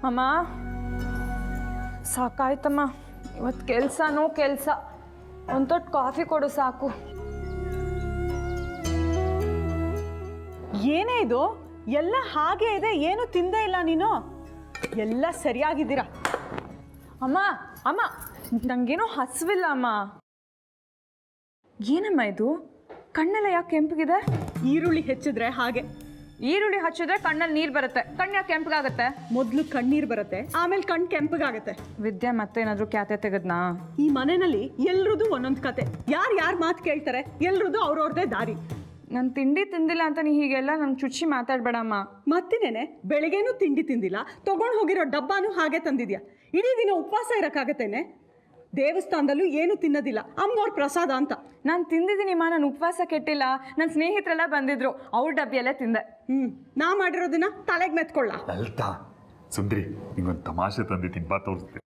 ಅಮ್ಮ ಸಾಕಾಯ್ತಮ್ಮ, ಇವತ್ತು ಕೆಲಸನೋ ಕೆಲಸ. ಒಂದು ತೊಟ್ಟು ಕಾಫಿ ಕೊಡು ಸಾಕು. ಏನೇ ಇದು ಎಲ್ಲ ಹಾಗೆ ಇದೆ, ಏನು ತಿಂದೇ ಇಲ್ಲ ನೀನು. ಎಲ್ಲ ಸರಿಯಾಗಿದ್ದೀರಾ? ಅಮ್ಮ ಅಮ್ಮ ನನಗೇನೋ ಹಸಿವಿಲ್ಲ ಅಮ್ಮ. ಏನಮ್ಮ ಇದು, ಕಣ್ಣೆಲ್ಲ ಯಾಕೆ ಕೆಂಪಗಿದೆ? ಈರುಳ್ಳಿ ಹೆಚ್ಚಿದ್ರೆ ಹಾಗೆ. ಈರುಳ್ಳಿ ಹಚ್ಚಿದ್ರೆ ಕಣ್ಣಲ್ಲಿ ನೀರು ಬರುತ್ತೆ, ಕಣ್ಣು ಯಾಕೆ ಕೆಂಪಗಾಗತ್ತೆ? ಮೊದಲು ಕಣ್ಣೀರು ಬರುತ್ತೆ, ಆಮೇಲೆ ಕಣ್ಣು ಕೆಂಪಗಾಗತ್ತೆ. ವಿದ್ಯೆ ಮತ್ತೇನಾದರೂ ಕ್ಯಾತೆ ತೆಗೆದ್ನಾ? ಈ ಮನೆಯಲ್ಲಿ ಎಲ್ರದ್ದು ಒಂದೊಂದು ಕತೆ. ಯಾರು ಮಾತು ಕೇಳ್ತಾರೆ? ಎಲ್ರದ್ದು ಅವ್ರವ್ರದೇ ದಾರಿ. ನಾನು ತಿಂಡಿ ತಿಂದಿಲ್ಲ ಅಂತ ನೀ ಹೀಗೆಲ್ಲ ನಂಗೆ ಚುಚ್ಚಿ ಮಾತಾಡಬೇಡಮ್ಮ. ಮತ್ತಿನೇನೆ, ಬೆಳಗ್ಗೆನೂ ತಿಂಡಿ ತಿಂದಿಲ್ಲ, ತೊಗೊಂಡು ಹೋಗಿರೋ ಡಬ್ಬಾನು ಹಾಗೆ ತಂದಿದ್ಯಾ. ಇಡೀ ದಿನ ಉಪವಾಸ ಇರೋಕ್ಕಾಗತ್ತೇನೆ? ದೇವಸ್ಥಾನದಲ್ಲೂ ಏನು ತಿನ್ನೋದಿಲ್ಲ, ಅಮ್ಮನವ್ರ ಪ್ರಸಾದ ಅಂತ. ನಾನು ತಿಂದಿದ್ದೀನಿಮ್ಮ, ನಾನು ಉಪವಾಸ ಕೆಟ್ಟಿಲ್ಲ. ನನ್ನ ಸ್ನೇಹಿತರೆಲ್ಲ ಬಂದಿದ್ರು, ಅವ್ರ ಡಬ್ಬಿಯಲ್ಲೇ ತಿಂದೆ. ನಾ ಮಾಡಿರೋದನ್ನ ತಲೆಗೆ ಮೆತ್ಕೊಳ್ಳ. ಲಲಿತಾ, ಸುಂದ್ರಿ, ನಿಂಗೊಂದು ತಮಾಷೆ ತಂದಿದ್ದೀನಿ, ಬಾ ತೋರಿಸ್ತೀನಿ.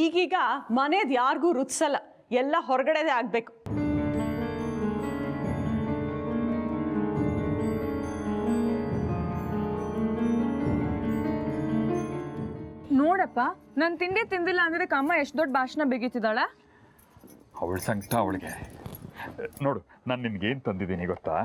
ಈಗೀಗ ಮನೇದು ಯಾರಿಗೂ ರುಚಿಸಲ್ಲ, ಎಲ್ಲ ಹೊರಗಡೆದೇ ಆಗಬೇಕು. ನೋಡಪ್ಪ, ನಾನು ತಿಂಡಿ ತಿಂದಿಲ್ಲ ಅಂದ್ರೆ ಅಮ್ಮ ಎಷ್ಟು ದೊಡ್ಡ ಭಾಷಣ ಬಿಗಿತಿದ್ದಾಳ. ಅವಳ ಸಂಕಟ ಅವಳಿಗೆ. ನೋಡು, ನಾನು ನಿನ್ಗೇನು ತಂದಿದ್ದೀನಿ ಗೊತ್ತಾ?